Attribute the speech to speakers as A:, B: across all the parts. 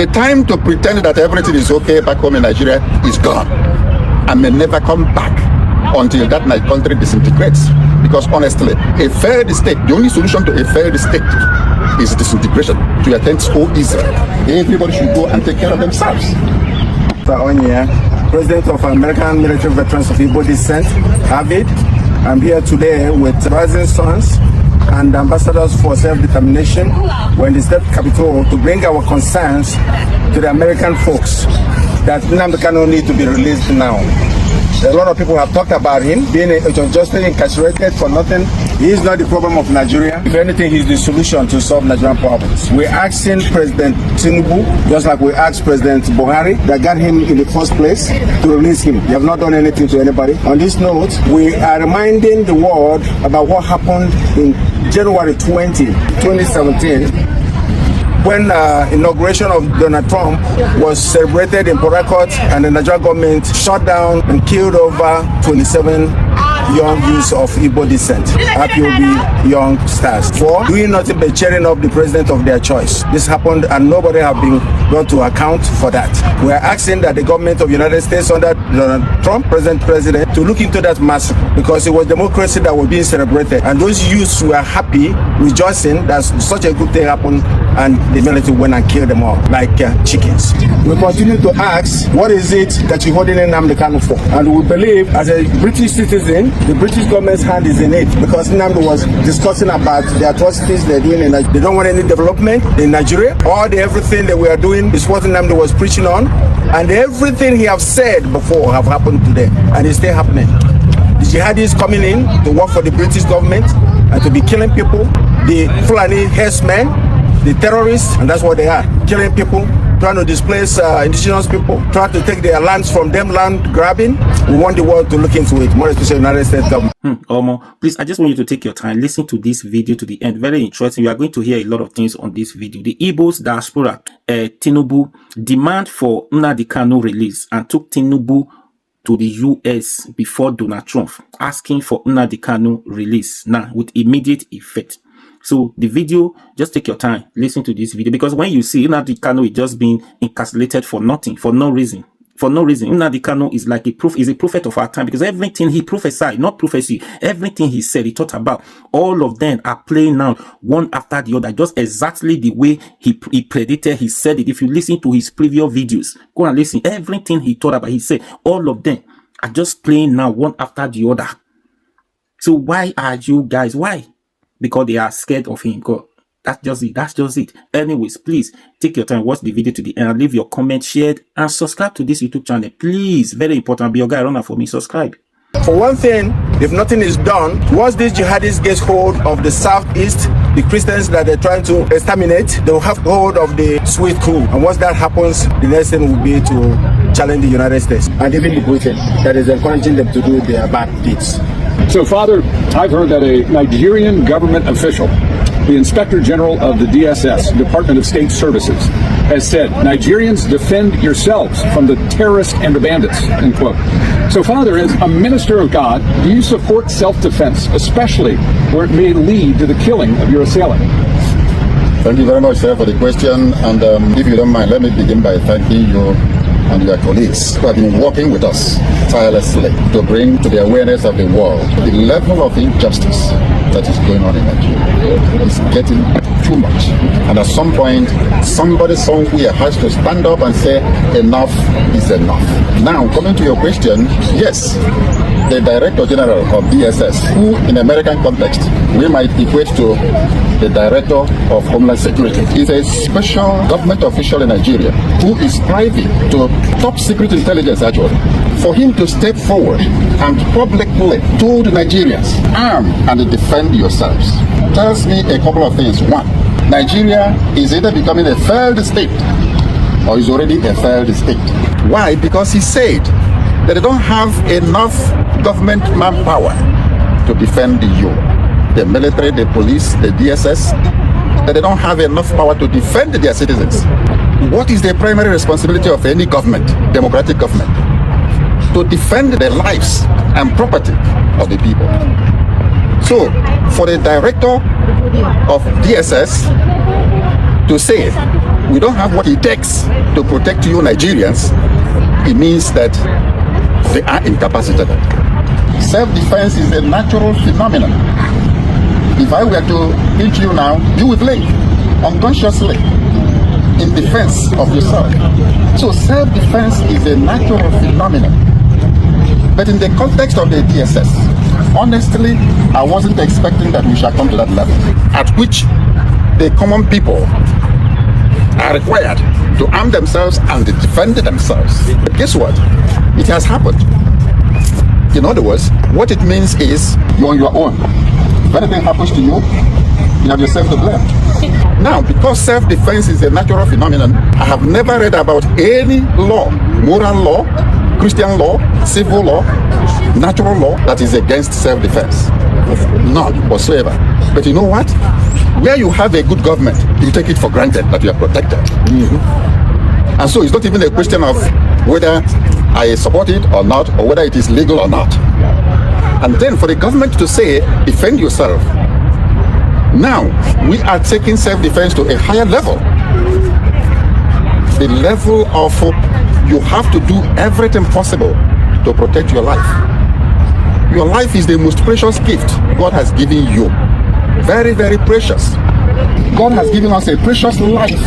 A: The time to pretend that everything is okay back home in Nigeria is gone and may never come back until that country disintegrates. Because honestly, a failed state, the only solution to a failed state is disintegration to attend whole Israel. Everybody should go and take care of themselves.
B: President of American Military Veterans of Igbo descent, David. I'm here today with Rising Sons and ambassadors for self-determination. We're in the state capital to bring our concerns to the American folks that Nnamdi Kanu need to be released now. A lot of people have talked about him being unjustly incarcerated for nothing. He is not the problem of Nigeria. If anything, he's the solution to solve Nigerian problems. We're asking President Tinubu, just like we asked President Buhari, that got him in the first place, to release him. They have not done anything to anybody. On this note, we are reminding the world about what happened in January 2017, when inauguration of Donald Trump was celebrated in Port Harcourt, and the Nigerian government shut down and killed over 27 young youths of Igbo descent, IPOB young stars, for doing nothing but cheering up the president of their choice. This happened and nobody have been brought to account for that. We are asking that the government of the United States under Donald Trump, president, to look into that massacre, because it was democracy that was being celebrated, and those youths were happy, rejoicing that such a good thing happened, and the military went and killed them all like chickens. We continue to ask, what is it that you're holding Nnamdi Kanu for? And we believe, as a British citizen, the British government's hand is in it, because Nnamdi was discussing about the atrocities they're doing in Nigeria. They don't want any development in Nigeria. Everything that we are doing is what Nnamdi was preaching on, and everything he have said before have happened today, and it's still happening. The jihadis coming in to work for the British government and to be killing people, the Fulani herdsmen, the terrorists, and that's what they are, killing people, trying to displace indigenous people, trying to take their lands from them, land grabbing. We want the world to look into it, more especially the United States government.
C: Please, I just want you to take your time, listen to this video to the end. Very interesting. You are going to hear a lot of things on this video. The Igbos diaspora, Tinubu, demand for Nnamdi Kanu release and took Tinubu to the US before Donald Trump, asking for Nnamdi Kanu release now with immediate effect. So the video, just take your time, listen to this video, because when you see Nnamdi Kanu is just being incarcerated for nothing, for no reason. Nnamdi Kanu is like a prophet of our time, because everything he prophesied, not prophecy, everything he said, he taught about, all of them are playing out one after the other, just exactly the way he predicted. He said it. If you listen to his previous videos, go and listen. Everything he taught about, he said, all of them are just playing now one after the other. So why are you guys, why? Because they are scared of him. God, that's just it. That's just it. Anyways, please take your time, watch the video to the end, leave your comment, share, and subscribe to this YouTube channel. Please, very important. Be your guy, runner for me. Subscribe.
B: For one thing, if nothing is done, once these jihadis get hold of the southeast, the Christians that they're trying to exterminate, they will have hold of the sweet crew. And once that happens, the next thing will be to challenge the United States and even the Britain that is encouraging them to do their bad deeds.
D: So, Father, I've heard that a Nigerian government official, the Inspector General of the DSS, Department of State Services, has said, Nigerians, defend yourselves from the terrorists and the bandits, end quote. So, Father, as a minister of God, do you support self-defense, especially where it may lead to the killing of your assailant?
A: Thank you very much, sir, for the question. And if you don't mind, let me begin by thanking you and your colleagues who have been working with us tirelessly to bring to the awareness of the world the level of injustice that is going on in Nigeria. It's getting too much. And at some point, somebody somewhere has to stand up and say, enough is enough. Now, coming to your question, yes, the Director General of DSS, who in American context, we might equate to the Director of Homeland Security, is a special government official in Nigeria who is privy to top secret intelligence actually. For him to step forward and publicly told Nigerians, arm and defend yourselves, tells me a couple of things. One, Nigeria is either becoming a failed state or is already a failed state. Why? Because he said that they don't have enough government manpower to defend you. The military, the police, the DSS, that they don't have enough power to defend their citizens. What is the primary responsibility of any government, democratic government? To defend the lives and property of the people. So, for the Director of DSS to say we don't have what it takes to protect you Nigerians, it means that they are incapacitated. Self-defense is a natural phenomenon. If I were to hit you now, you would blink unconsciously in defense of yourself. So self-defense is a natural phenomenon. But in the context of the DSS, honestly, I wasn't expecting that we shall come to that level at which the common people are required to arm themselves and defend themselves. But guess what? It has happened. In other words, what it means is you're on your own. If anything happens to you, you have yourself to blame. Now, because self-defense is a natural phenomenon, I have never read about any law, moral law, Christian law, civil law, natural law that is against self-defense. None whatsoever. But you know what? Where you have a good government, you take it for granted that you are protected. And so it's not even a question of whether I support it or not, or whether it is legal or not. And then for the government to say, defend yourself. Now, we are taking self-defense to a higher level. The level of you have to do everything possible to protect your life. Your life is the most precious gift God has given you. Very, very precious. God has given us a precious life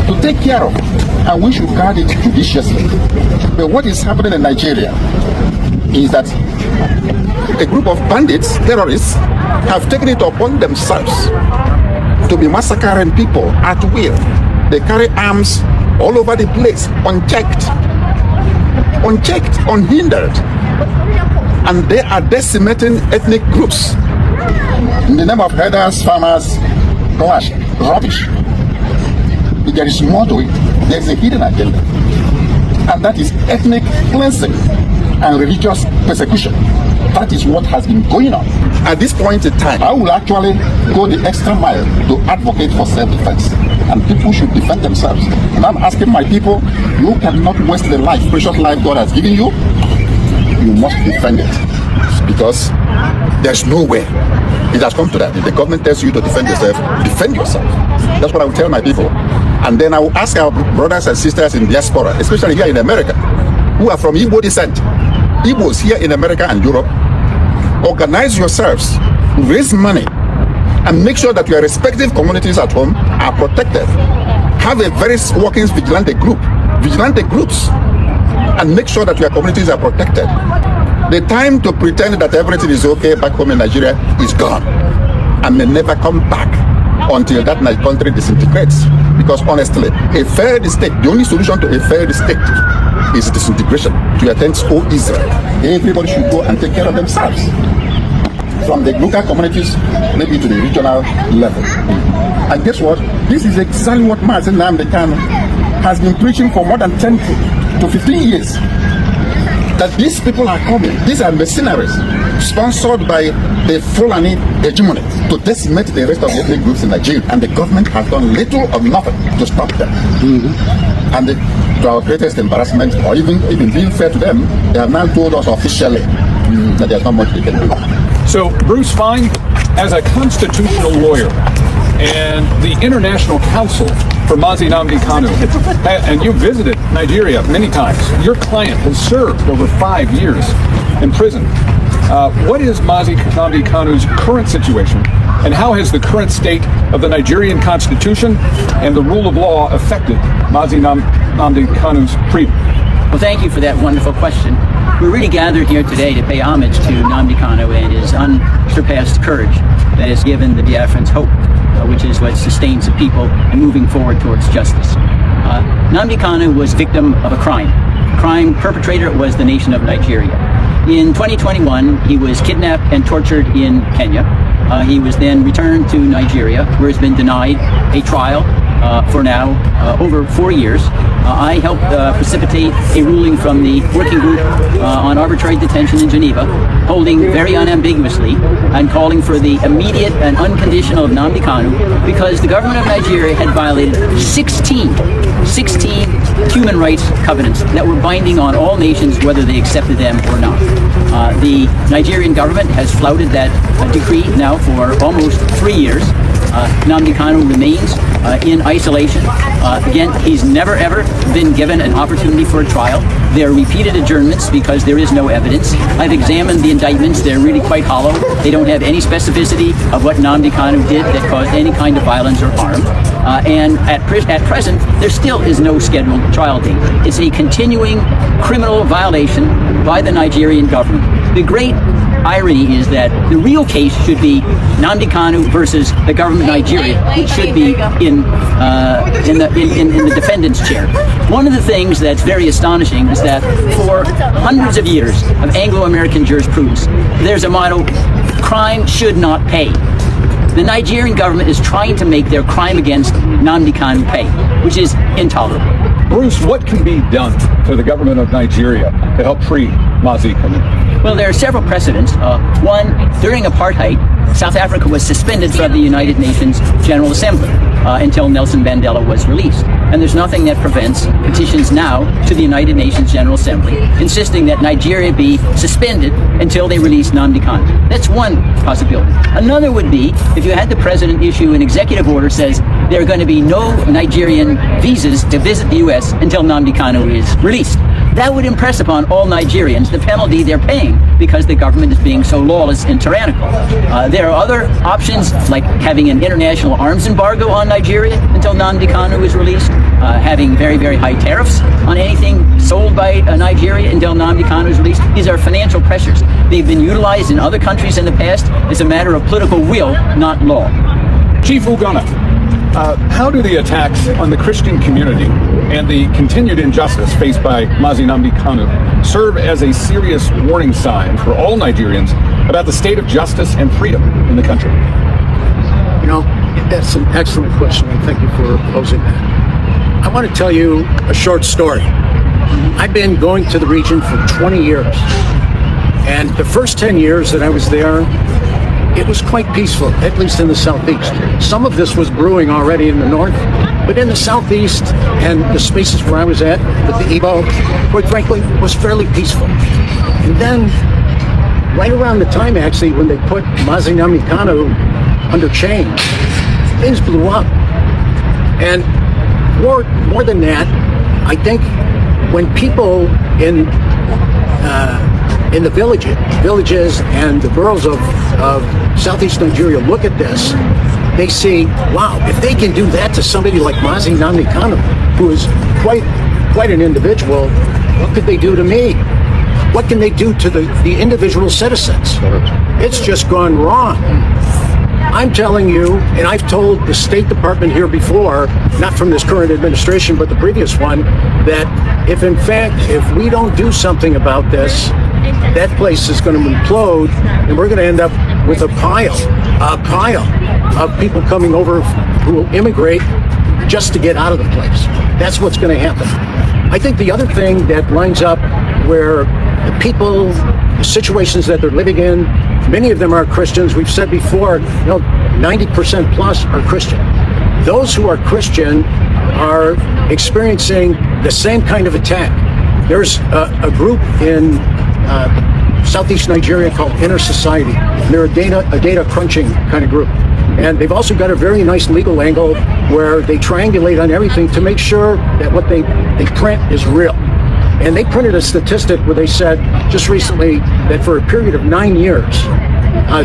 A: to take care of, and we should guard it judiciously. But what is happening in Nigeria is that a group of bandits, terrorists, have taken it upon themselves to be massacring people at will. They carry arms all over the place, unchecked, unhindered. And they are decimating ethnic groups in the name of herders, farmers, clash, rubbish. There is more to it. There is a hidden agenda. And that is ethnic cleansing and religious persecution. That is what has been going on. At this point in time, I will actually go the extra mile to advocate for self-defense. And people should defend themselves. And I'm asking my people, you cannot waste the life, precious life God has given you. You must defend it. Because there's no way. It has come to that. If the government tells you to defend yourself, defend yourself. That's what I will tell my people. And then I will ask our brothers and sisters in diaspora, especially here in America, who are from Igbo descent, Igbos here in America and Europe, organize yourselves, raise money, and make sure that your respective communities at home are protected. Have a very working vigilante groups, and make sure that your communities are protected. The time to pretend that everything is okay back home in Nigeria is gone and may never come back until that country disintegrates. Because honestly, a failed state, the only solution to a failed state is disintegration. To attend to Israel, everybody should go and take care of themselves. From the local communities, maybe to the regional level. And guess what? This is exactly what Nnamdi Kanu has been preaching for more than 10 to 15 years. That these people are coming, these are mercenaries sponsored by the Fulani hegemony to decimate the rest of the ethnic groups in Nigeria, and the government has done little or nothing to stop them. And to our greatest embarrassment, or even being fair to them, they have now told us officially that there's not much they can do.
D: So, Bruce Fine, as a constitutional lawyer and the International Council for Nnamdi Kanu, and you visited Nigeria many times. Your client has served over 5 years in prison. What is Nnamdi Kanu's current situation, and how has the current state of the Nigerian Constitution and the rule of law affected Nnamdi Kanu's freedom?
E: Well, thank you for that wonderful question. We're really gathered here today to pay homage to Nnamdi Kanu and his unsurpassed courage that has given the Biafrans hope, which is what sustains the people and moving forward towards justice. Nnamdi Kanu was victim of a crime. Crime perpetrator was the nation of Nigeria. In 2021, he was kidnapped and tortured in Kenya. He was then returned to Nigeria, where he's been denied a trial for now over 4 years. I helped precipitate a ruling from the working group on arbitrary detention in Geneva, holding very unambiguously and calling for the immediate and unconditional Nnamdi Kanu, because the government of Nigeria had violated 16 human rights covenants that were binding on all nations, whether they accepted them or not. The Nigerian government has flouted that decree now for almost 3 years. Nnamdi Kanu remains in isolation. Again, he's never ever been given an opportunity for a trial. There are repeated adjournments because there is no evidence. I've examined the indictments. They're really quite hollow. They don't have any specificity of what Nnamdi Kanu did that caused any kind of violence or harm. And at present, there still is no scheduled trial date. It's a continuing criminal violation by the Nigerian government. The great irony is that the real case should be Nnamdi Kanu versus the government of Nigeria, which should be in the defendant's chair. One of the things that's very astonishing is that for hundreds of years of Anglo-American jurisprudence, there's a motto: crime should not pay. The Nigerian government is trying to make their crime against Nnamdi Kanu pay, which is intolerable.
D: Bruce, what can be done for the government of Nigeria to help free Nnamdi Kanu?
E: Well, there are several precedents. One, during apartheid, South Africa was suspended from the United Nations General Assembly until Nelson Mandela was released. And there's nothing that prevents petitions now to the United Nations General Assembly insisting that Nigeria be suspended until they release Nnamdi Kanu. That's one possibility. Another would be if you had the president issue an executive order says there are going to be no Nigerian visas to visit the U.S. until Nnamdi Kanu is released. That would impress upon all Nigerians the penalty they're paying because the government is being so lawless and tyrannical. There are other options like having an international arms embargo on Nigeria until Nnamdi Kanu is released, having very, very high tariffs on anything sold by Nigeria until Nnamdi Kanu is released. These are financial pressures. They've been utilized in other countries in the past as a matter of political will, not law.
D: Chief Ugonna, how do the attacks on the Christian community and the continued injustice faced by Nnamdi Kanu serve as a serious warning sign for all Nigerians about the state of justice and freedom in the country?
F: You know, that's an excellent question, and thank you for posing that. I want to tell you a short story. I've been going to the region for 20 years, and the first 10 years that I was there, it was quite peaceful, at least in the southeast. Some of this was brewing already in the north, but in the southeast and the spaces where I was at, with the Igbo, quite frankly, was fairly peaceful. And then, right around the time actually when they put Nnamdi Kanu under chains, things blew up. And more than that, I think when people in the villages and the boroughs of southeast Nigeria look at this, they see, wow, if they can do that to somebody like Nnamdi Kanu, who is quite an individual, what could they do to me? What can they do to the individual citizens? It's just gone wrong. I'm telling you, and I've told the State Department here before, not from this current administration, but the previous one, that if in fact, if we don't do something about this, that place is going to implode, and we're going to end up with a pile of people coming over who will immigrate just to get out of the place. That's what's going to happen. I think the other thing that lines up where the people, the situations that they're living in, many of them are Christians. We've said before, 90% plus are Christian. Those who are Christian are experiencing the same kind of attack. There's a group in Southeast Nigeria called Inner Society. They're a data crunching kind of group. And they've also got a very nice legal angle where they triangulate on everything to make sure that what they print is real. And they printed a statistic where they said just recently that for a period of 9 years,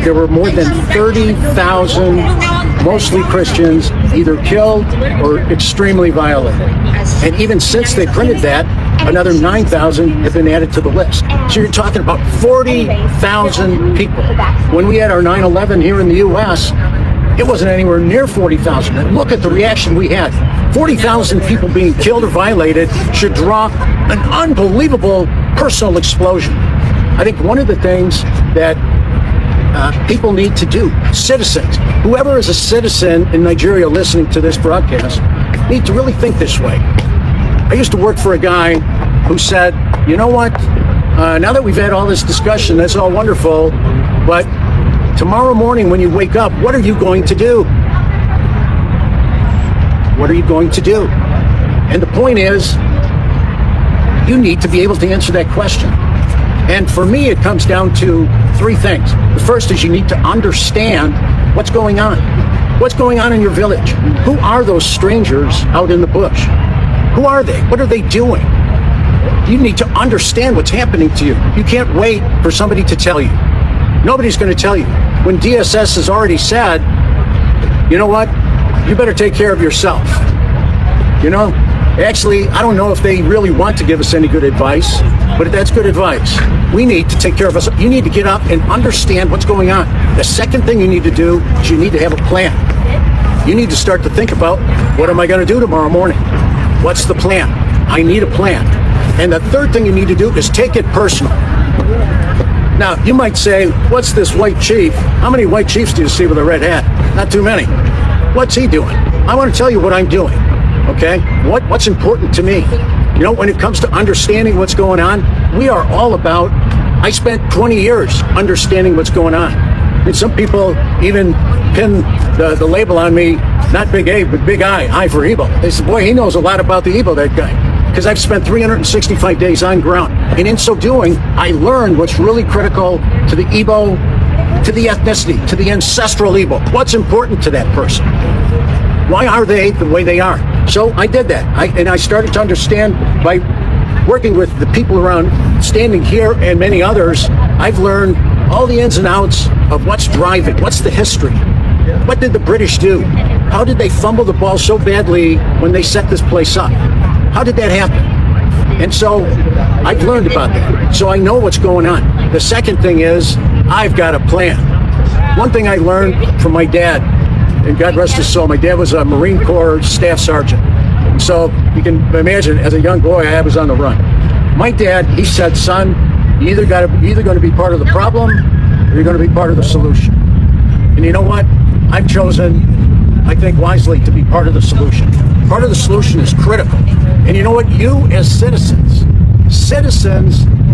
F: there were more than 30,000, mostly Christians, either killed or extremely violated. And even since they printed that, another 9,000 have been added to the list. So you're talking about 40,000 people. When we had our 9/11 here in the U.S., it wasn't anywhere near 40,000. And look at the reaction we had. 40,000 people being killed or violated should draw an unbelievable personal explosion. I think one of the things that people need to do, citizens, whoever is a citizen in Nigeria listening to this broadcast, need to really think this way. I used to work for a guy who said, you know what, now that we've had all this discussion, that's all wonderful, but tomorrow morning when you wake up, what are you going to do? What are you going to do? And the point is, you need to be able to answer that question. And for me, it comes down to three things. The first is you need to understand what's going on. What's going on in your village? Who are those strangers out in the bush? Who are they? What are they doing? You need to understand what's happening to you. You can't wait for somebody to tell you. Nobody's going to tell you. When DSS has already said, you know what? You better take care of yourself. You know, actually, I don't know if they really want to give us any good advice, but that's good advice. We need to take care of us. You need to get up and understand what's going on. The second thing you need to do is you need to have a plan. You need to start to think about, what am I going to do tomorrow morning? What's the plan? I need a plan. And the third thing you need to do is take it personal. Now, you might say, what's this white chief? How many white chiefs do you see with a red hat? Not too many. What's he doing? I want to tell you what I'm doing, okay? What's important to me? You know, when it comes to understanding what's going on, we are all about, I spent 20 years understanding what's going on. And some people even pin the label on me, not Big A, but Big I for evil. They said, boy, he knows a lot about the evil, that guy. Because I've spent 365 days on ground. And in so doing, I learned what's really critical to the Igbo, to the ethnicity, to the ancestral Igbo. What's important to that person? Why are they the way they are? So I did that. I started to understand by working with the people around, standing here and many others. I've learned all the ins and outs of what's driving, what's the history. What did the British do? How did they fumble the ball so badly when they set this place up? How did that happen? And so I've learned about that. So I know what's going on. The second thing is I've got a plan. One thing I learned from my dad, and God rest his soul, my dad was a Marine Corps staff sergeant. So you can imagine, as a young boy, I was on the run. My dad, he said, son, you're either going to be part of the problem or you're going to be part of the solution. And you know what? I've chosen, I think wisely, to be part of the solution. Part of the solution is critical. And you know what? You as citizens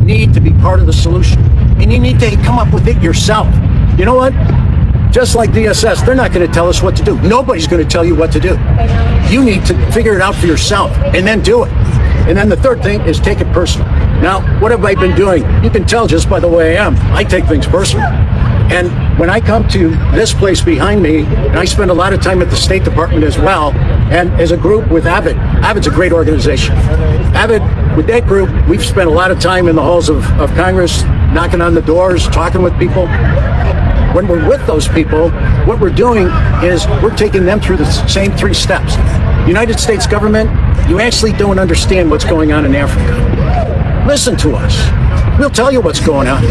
F: need to be part of the solution. And you need to come up with it yourself. You know what? Just like DSS, they're not going to tell us what to do. Nobody's going to tell you what to do. You need to figure it out for yourself and then do it. And then the third thing is take it personal. Now, what have I been doing? You can tell just by the way I am. I take things personal. And when I come to this place behind me, and I spend a lot of time at the State Department as well, and as a group with Avid. Avid's a great organization. Avid, with that group, we've spent a lot of time in the halls of Congress, knocking on the doors, talking with people. When we're with those people, what we're doing is we're taking them through the same 3 steps. United States government, you actually don't understand what's going on in Africa. Listen to us. We'll tell you what's going on.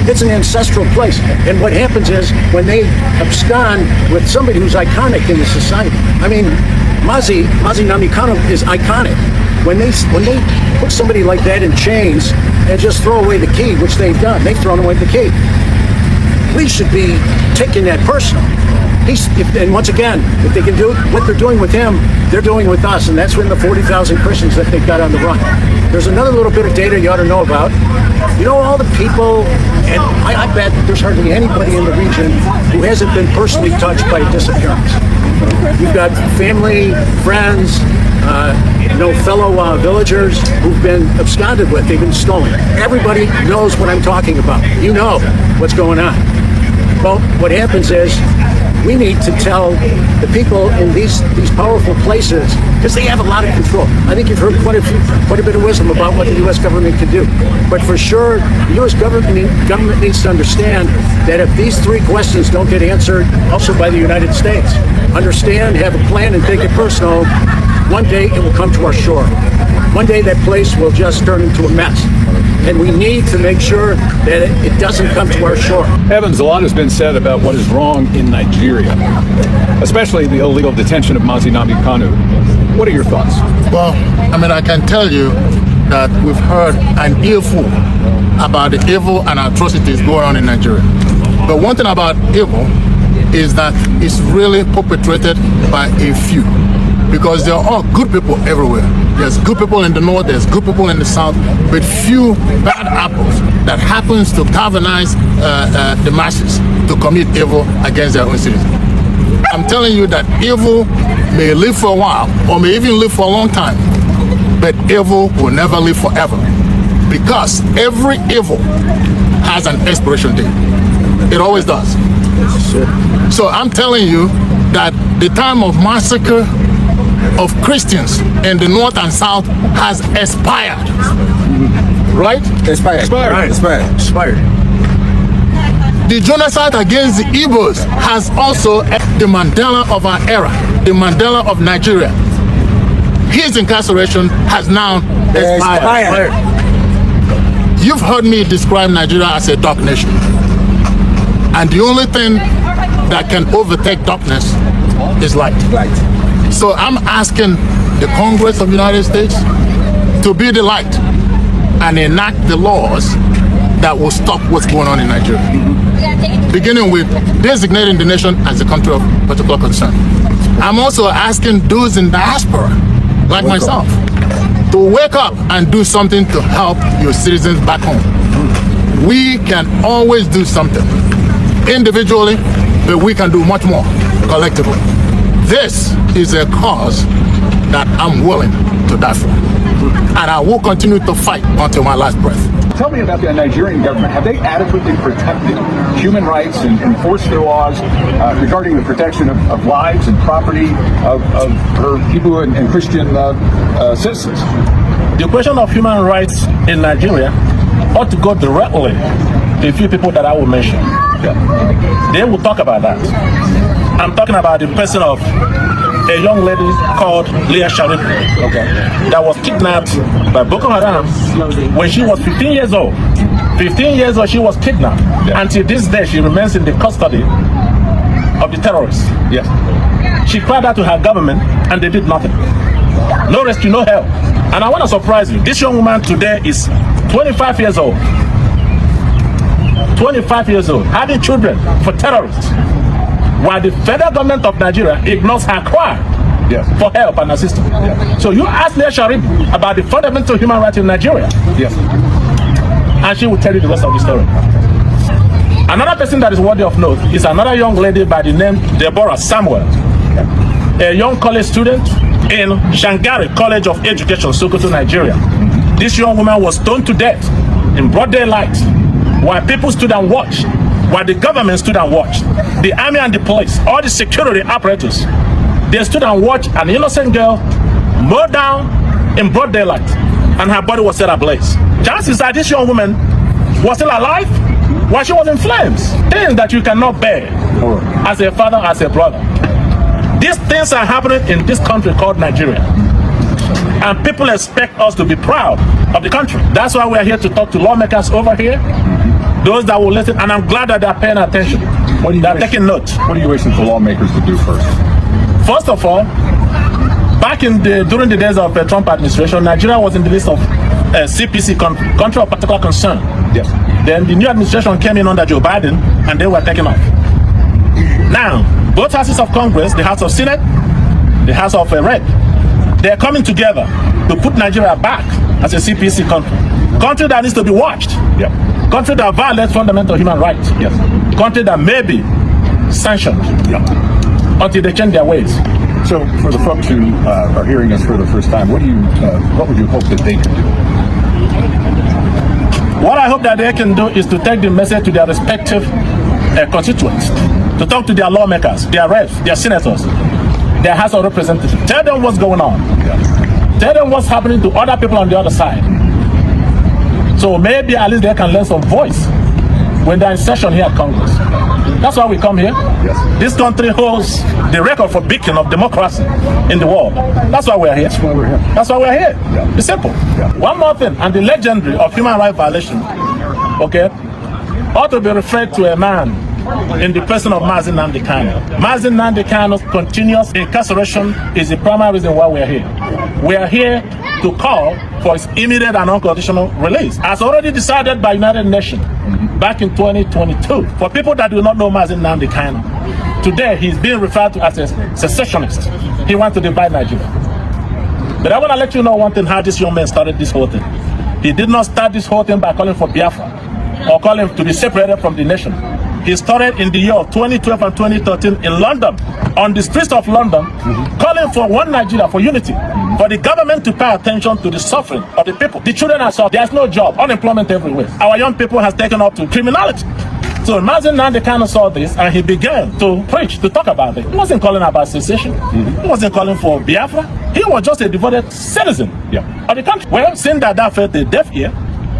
F: It's an ancestral place. And what happens is when they abscond with somebody who's iconic in the society. I mean, Nnamdi Kanu is iconic. When they put somebody like that in chains and just throw away the key, which they've done, they've thrown away the key. We should be taking that personal. And once again, if they can do what they're doing with him, they're doing with us, and that's when the 40,000 Christians that they've got on the run. There's another little bit of data you ought to know about. You know, all the people, and I bet there's hardly anybody in the region who hasn't been personally touched by a disappearance. You've got family, friends, fellow villagers who've been absconded with, they've been stolen. Everybody knows what I'm talking about. You know what's going on. Well, what happens is we need to tell the people in these powerful places, because they have a lot of control. I think you've heard quite a bit of wisdom about what the U.S. government can do. But for sure, the U.S. government needs to understand that if these 3 questions don't get answered, also by the United States, understand, have a plan, and take it personal, one day it will come to our shore. One day that place will just turn into a mess. And we need to make sure that it doesn't come to our shore.
D: Evans, a lot has been said about what is wrong in Nigeria, especially the illegal detention of Nnamdi Kanu. What are your thoughts?
G: Well, I mean, I can tell you that we've heard an earful about the evil and atrocities going on in Nigeria. But one thing about evil is that it's really perpetrated by a few, because there are all good people everywhere. There's good people in the north, there's good people in the south, but few bad apples that happens to galvanize the masses to commit evil against their own citizens. I'm telling you that evil may live for a while, or may even live for a long time, but evil will never live forever, because every evil has an expiration date. It always does. So I'm telling you that the time of massacre of Christians in the north and south has expired. Right?
B: Expired.
G: Right.
B: Expired.
G: The genocide against the Igbos has also the Mandela of our era, the Mandela of Nigeria. His incarceration has now expired. You've heard me describe Nigeria as a dark nation. And the only thing that can overtake darkness is light. So I'm asking the Congress of the United States to be the light and enact the laws that will stop what's going on in Nigeria. Beginning with designating the nation as a country of particular concern. I'm also asking those in diaspora, like myself, to wake up and do something to help your citizens back home. We can always do something individually, but we can do much more collectively. This is a cause that I'm willing to die for. And I will continue to fight until my last breath.
D: Tell me about the Nigerian government. Have they adequately protected human rights and enforced their laws regarding the protection of lives and property of her Hebrew and Christian citizens?
H: The question of human rights in Nigeria ought to go directly to a few people that I will mention. Yeah. They will talk about that. I'm talking about the person of a young lady called Plea that was kidnapped by Boko Haram when she was 15 years old. 15 years old, she was kidnapped. Yeah. Until this day, she remains in the custody of the terrorists.
D: Yes.
H: She cried out to her government, and they did nothing. No rescue, no help. And I want to surprise you. This young woman today is 25 years old. 25 years old, having children for terrorists, while the federal government of Nigeria ignores her cry for help and assistance. Yes. So you ask Plea about the fundamental human rights in Nigeria, and she will tell you the rest of the story. Another person that is worthy of note is another young lady by the name Deborah Samuel, a young college student in Shangari College of Education, Sokoto, Nigeria. This young woman was stoned to death in broad daylight while people stood and watched, while the government stood and watched. The army and the police, all the security apparatus, they stood and watched an innocent girl mowed down in broad daylight, and her body was set ablaze. Chances are this young woman was still alive while she was in flames. Things that you cannot bear as a father, as a brother. These things are happening in this country called Nigeria. And people expect us to be proud of the country. That's why we're here to talk to lawmakers over here, those that will listen, and I'm glad that they're paying attention. They're taking note.
D: What are you wishing for lawmakers to do first?
H: First of all, back during the days of the Trump administration, Nigeria was in the list of CPC country of particular concern.
D: Yes.
H: Then the new administration came in under Joe Biden, and they were taken off. Now, both houses of Congress, the House of Senate, the House of Rep, they're coming together to put Nigeria back as a CPC country that needs to be watched.
D: Yep.
H: Country that violates fundamental human rights.
D: Yes.
H: Country that may be sanctioned until they change their ways.
D: So, for the folks who are hearing us for the first time, what would you hope that they could do?
H: What I hope that they can do is to take the message to their respective constituents, to talk to their lawmakers, their reps, their senators, their House of Representatives. Tell them what's going on. Tell them what's happening to other people on the other side. So maybe at least they can learn some voice when they're in session here at Congress. That's why we come here.
D: Yes.
H: This country holds the record for beacon of democracy in the world. That's why we're here.
D: That's why we're here.
H: That's why we're here.
D: Yeah.
H: It's simple.
D: Yeah.
H: One more thing, and the legendary of human rights violation, ought to be referred to a man in the person of Nnamdi Kanu. Nnamdi Kanu's continuous incarceration is the primary reason why we're here. We are here to call for his immediate and unconditional release, as already decided by United Nations back in 2022. For people that do not know Nnamdi Kanu, today he's being referred to as a secessionist. He wants to divide Nigeria. But I want to let you know one thing, how this young man started this whole thing. He did not start this whole thing by calling for Biafra or calling to be separated from the nation. He started in the year of 2012 and 2013 in London, on the streets of London, calling for one Nigeria, for unity, for the government to pay attention to the suffering of the people. The children are suffering. There's no job, unemployment everywhere. Our young people has taken up to criminality. So Mazi Nnamdi Kanu saw this and he began to preach, to talk about it. He wasn't calling about secession. He wasn't calling for Biafra. He was just a devoted citizen of the country. Well, seeing that felt a deaf ear,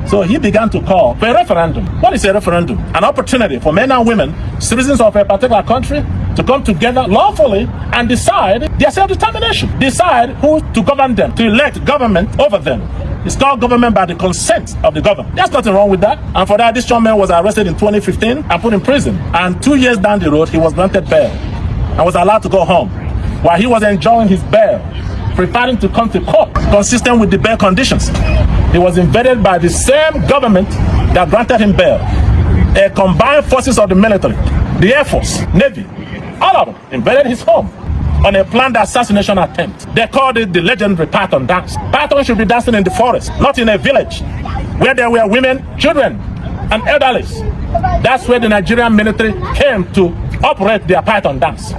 H: so he began to call for a referendum. What is a referendum? An opportunity for men and women, citizens of a particular country, to come together lawfully and decide their self-determination. Decide who to govern them, to elect government over them. It's called government by the consent of the governed. There's nothing wrong with that. And for that, this young man was arrested in 2015 and put in prison. And 2 years down the road, he was granted bail and was allowed to go home. While he was enjoying his bail, preparing to come to court, consistent with the bail conditions, he was invaded by the same government that granted him bail. A combined forces of the military, the Air Force, Navy, all of them invaded his home on a planned assassination attempt. They called it the legendary Python dance. Python should be dancing in the forest, not in a village where there were women, children, and elderlies. That's where the Nigerian military came to operate their Python dance.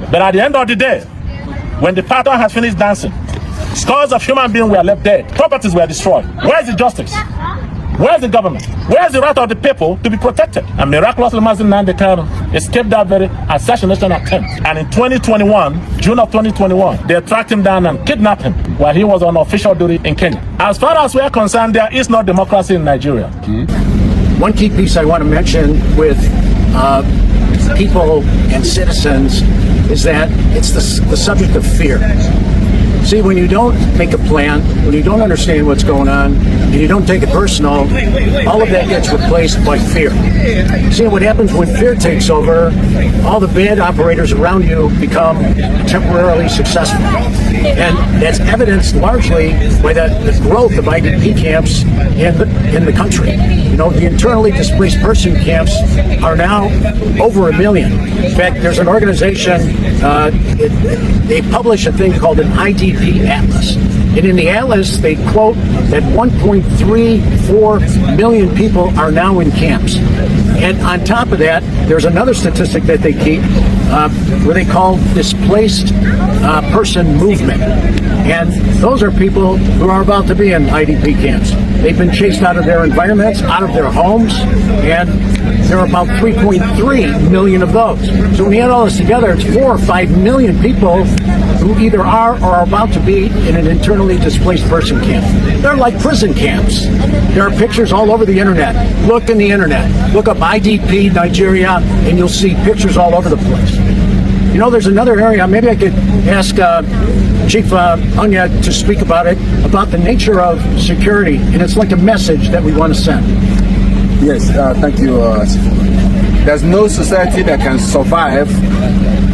H: But at the end of the day, when the Python has finished dancing, scores of human beings were left dead, properties were destroyed. Where's the justice? Where's the government? Where's the right of the people to be protected? And miraculously, Mazi Nnamdi Kanu escaped that very assassination attempt. And in 2021, June of 2021, they tracked him down and kidnapped him while he was on official duty in Kenya. As far as we're concerned, there is no democracy in Nigeria.
F: One key piece I want to mention with people and citizens is that it's the subject of fear. See, when you don't make a plan, when you don't understand what's going on, and you don't take it personal, all of that gets replaced by fear. See, what happens when fear takes over, all the bad operators around you become temporarily successful. And that's evidenced largely by the growth of IDP camps in the country. You know, the internally displaced person camps are now over 1 million. In fact, there's an organization, they publish a thing called an IDP Atlas. And in the Atlas, they quote that 1.34 million people are now in camps. And on top of that, there's another statistic that they keep where they call displaced person movement. And those are people who are about to be in IDP camps. They've been chased out of their environments, out of their homes, and there are about 3.3 million of those. So when you add all this together, it's 4 or 5 million people who either are or are about to be in an internally displaced person camp. They're like prison camps. There are pictures all over the internet. Look in the internet. Look up IDP Nigeria, and you'll see pictures all over the place. You know, there's another area, maybe I could ask Chief Anya to speak about it, about the nature of security, and it's like a message that we want to send.
B: Yes, thank you. There's no society that can survive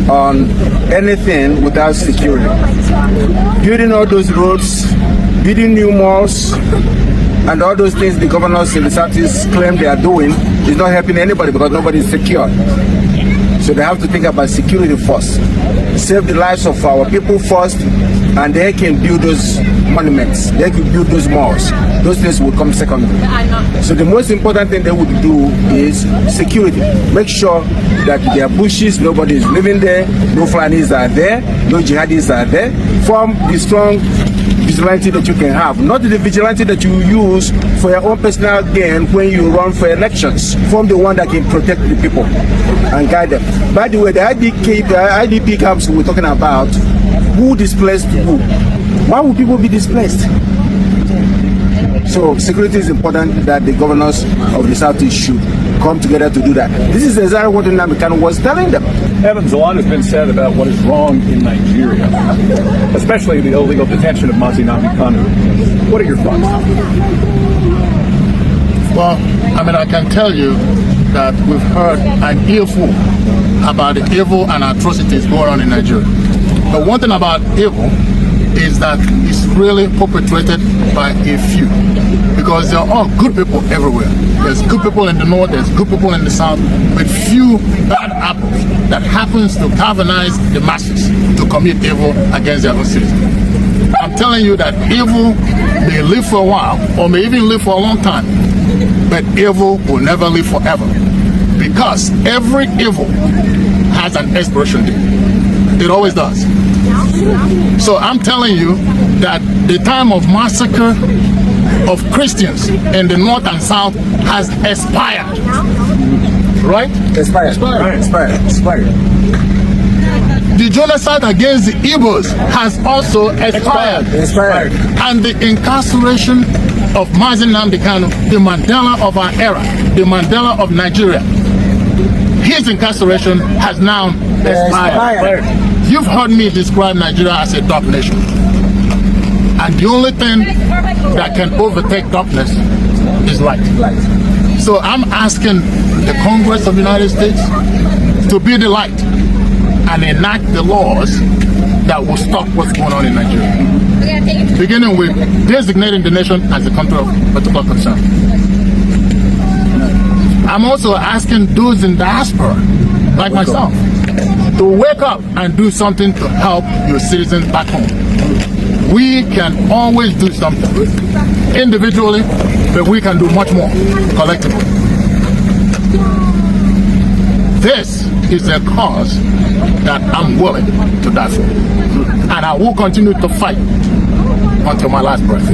B: on anything without security. Building all those roads, building new malls, and all those things the governors in the Southeast claim they are doing is not helping anybody because nobody is secure. So they have to think about security first. Save the lives of our people first, and they can build those monuments. They can build those malls. Those things will come second. So the most important thing they would do is security. Make sure that there are bushes, nobody is living there, no Fulanis are there, no jihadis are there. Form the strong vigilante that you can have, not the vigilante that you use for your own personal gain when you run for elections. Form the one that can protect the people and guide them. By the way, the IDP camps we're talking about, who displaced who? Why would people be displaced? So security is important, that the governors of the Southeast should come together to do that. This is exactly what Nnamdi Kanu was telling them.
D: Evans, a lot has been said about what is wrong in Nigeria, especially the illegal detention of Mazi Nnamdi Kanu. What are your thoughts?
G: Well, I mean, I can tell you that we've heard an earful about the evil and atrocities going on in Nigeria. But one thing about evil is that it's really perpetrated by a few, because there are all good people everywhere. There's good people in the north, there's good people in the south, but few bad apples that happens to galvanize the masses to commit evil against their own citizens. I'm telling you that evil may live for a while or may even live for a long time, but evil will never live forever, because every evil has an expiration date. It always does. So I'm telling you that the time of massacre of Christians in the north and south has expired. right?
B: Expired.
G: The genocide against the Igbos has also expired. And the incarceration of Nnamdi Kanu, the Mandela of our era, the Mandela of Nigeria, his incarceration has now expired. You've heard me describe Nigeria as a dark nation. And the only thing that can overtake darkness is light. So I'm asking the Congress of the United States to be the light and enact the laws that will stop what's going on in Nigeria. Beginning with designating the nation as a country of particular concern. I'm also asking those in diaspora, like myself, to wake up and do something to help your citizens back home. We can always do something individually, but we can do much more collectively. This is a cause that I'm willing to die for. And I will continue to fight until my last breath.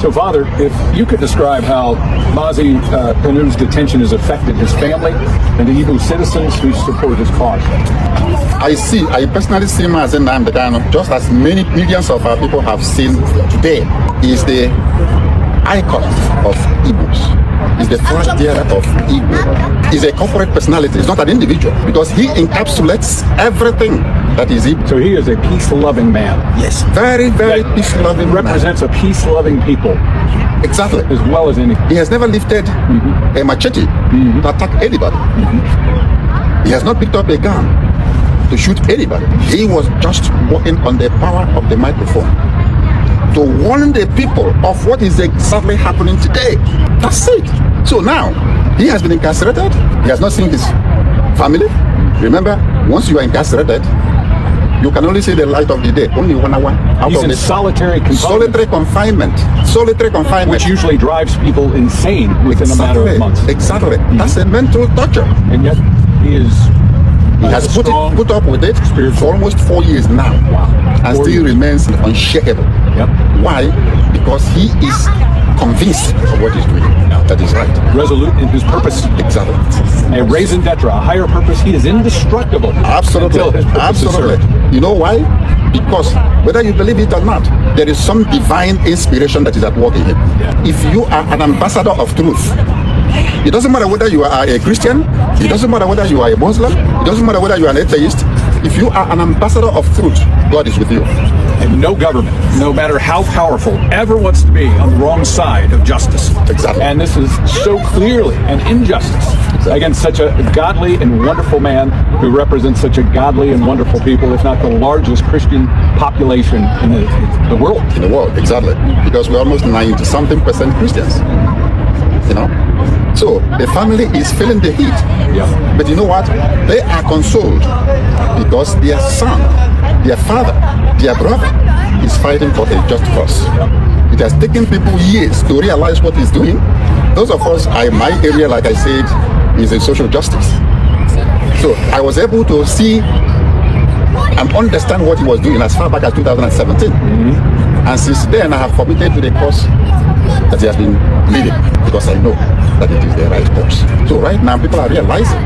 D: So, Father, if you could describe how Nnamdi Kanu's detention has affected his family and the Igbo citizens who support his cause.
A: I personally see him as Nnamdi Kanu, just as many millions of our people have seen today. He is the icon of Igbos. He's the flag bearer of Igbo. He's a corporate personality. He's not an individual because he encapsulates everything that is Igbo.
D: So he is a peace-loving man.
A: Yes, very, very peace-loving man.
D: Represents a peace-loving people.
A: Exactly.
D: As well as any.
A: He has never lifted a machete to attack anybody. He has not picked up a gun to shoot anybody. He was just working on the power of the microphone to warn the people of what is exactly happening today. That's it. So now, he has been incarcerated. He has not seen his family. Remember, once you are incarcerated, you can only see the light of the day, only 1 hour out
D: He's
A: of
D: in
A: the
D: solitary confinement.
A: Solitary confinement.
D: Which usually drives people insane within a matter of months.
A: Exactly. That's a mental torture.
D: And yet, he
A: has put up with it for almost 4 years now.
D: Wow.
A: And still remains unshakable.
D: Yep.
A: Why? Because he is convinced of what he's doing. That is right.
D: Resolute in his purpose.
A: Exactly.
D: A raison d'etre, a higher purpose. He is indestructible.
A: Absolutely. Absolutely. You know why? Because whether you believe it or not, there is some divine inspiration that is at work in him.
D: Yeah.
A: If you are an ambassador of truth, it doesn't matter whether you are a Christian, it doesn't matter whether you are a Muslim, it doesn't matter whether you are an atheist. If you are an ambassador of truth, God is with you.
D: And no government, no matter how powerful, ever wants to be on the wrong side of justice.
A: Exactly.
D: And this is so clearly an injustice against such a godly and wonderful man who represents such a godly and wonderful people, if not the largest Christian population in the world.
A: In the world, exactly. Because we're almost 90-something% Christians. You know? So the family is feeling the heat.
D: Yeah.
A: But you know what? They are consoled because their son, their father, their brother is fighting for a just cause. It has taken people years to realize what he's doing. Those of us, my area, like I said, is in social justice. So I was able to see and understand what he was doing as far back as 2017. And since then, I have committed to the cause that he has been leading because I know that it is the right course. So right now, people are realizing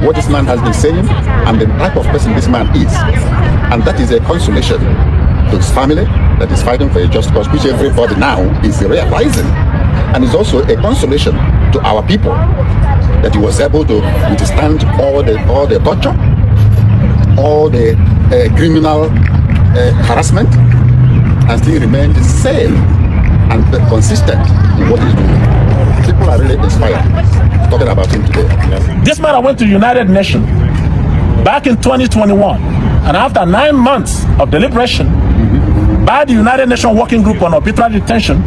A: what this man has been saying and the type of person this man is. And that is a consolation to his family that is fighting for a just cause, which everybody now is realizing. And it's also a consolation to our people that he was able to withstand all the torture, all the criminal harassment, and still remain the same and consistent in what he's doing. People are really inspired talking about him today.
H: This man went to United Nations back in 2021, and after 9 months of deliberation by the United Nations Working Group on Arbitrary Detention,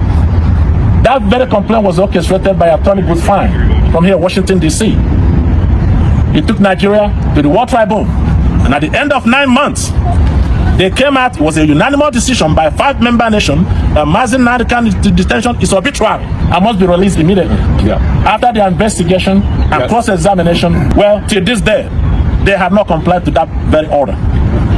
H: that very complaint was orchestrated by Attorney Fine from here, Washington, D.C. He took Nigeria to the World Tribunal, and at the end of 9 months, they came out, it was a unanimous decision by 5-member nations that Nnamdi Kanu's detention is arbitrary and must be released immediately.
D: Yeah.
H: After their investigation and cross-examination, well, till this day, they have not complied to that very order.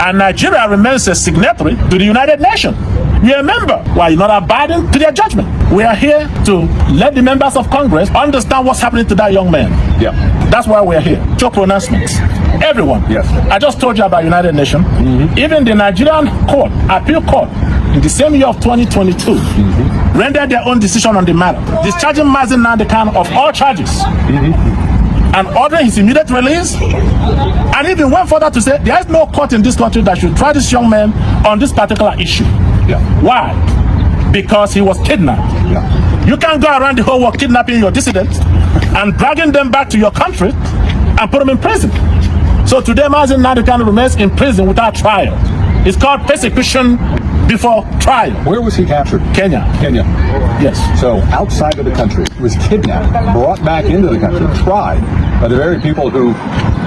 H: And Nigeria remains a signatory to the United Nations. We are a member while not abiding to their judgment. We are here to let the members of Congress understand what's happening to that young man Yeah.
C: That's why we're here. Two pronouncements. Everyone.
H: Yes.
C: I just told you about United Nations. Even the Nigerian court, appeal court, in the same year of 2022, rendered their own decision on the matter, discharging Nnamdi Kanu of all charges. And ordering his immediate release, and even went further to say there is no court in this country that should try this young man on this particular issue.
H: Yeah.
C: Why? Because he was kidnapped.
H: Yeah.
C: You can't go around the whole world kidnapping your dissidents and dragging them back to your country and put them in prison. So today, Nnamdi Kanu remains in prison without trial. It's called persecution before trial.
H: Where was he captured?
C: Kenya.
H: Kenya.
C: Yes.
H: So outside of the country, was kidnapped, brought back into the country, tried by the very people who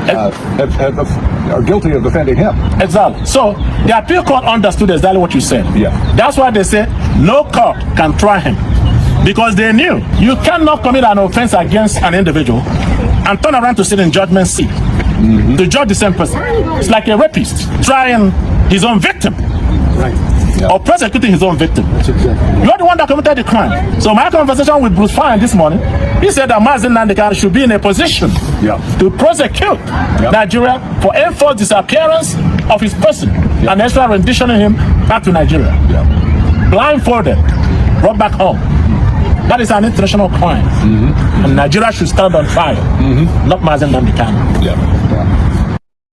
H: are guilty of offending him.
C: Exactly. So the appeal court understood exactly what you said.
H: Yeah.
C: That's why they say no court can try him. Because they knew you cannot commit an offense against an individual and turn around to sit in judgment seat to judge the same person. It's like a rapist trying his own victim.
H: Right. Yeah.
C: Or prosecuting his own victim.
H: That's exactly.
C: You're the one that committed the crime. So my conversation with Bruce Fine this morning, he said that Nnamdi Kanu should be in a position to prosecute Nigeria for enforced disappearance of his person and extra renditioning him back to Nigeria. Blindfolded, brought back home. That is an international crime. And Nigeria should stand on trial, not Nnamdi Kanu.
H: Yeah.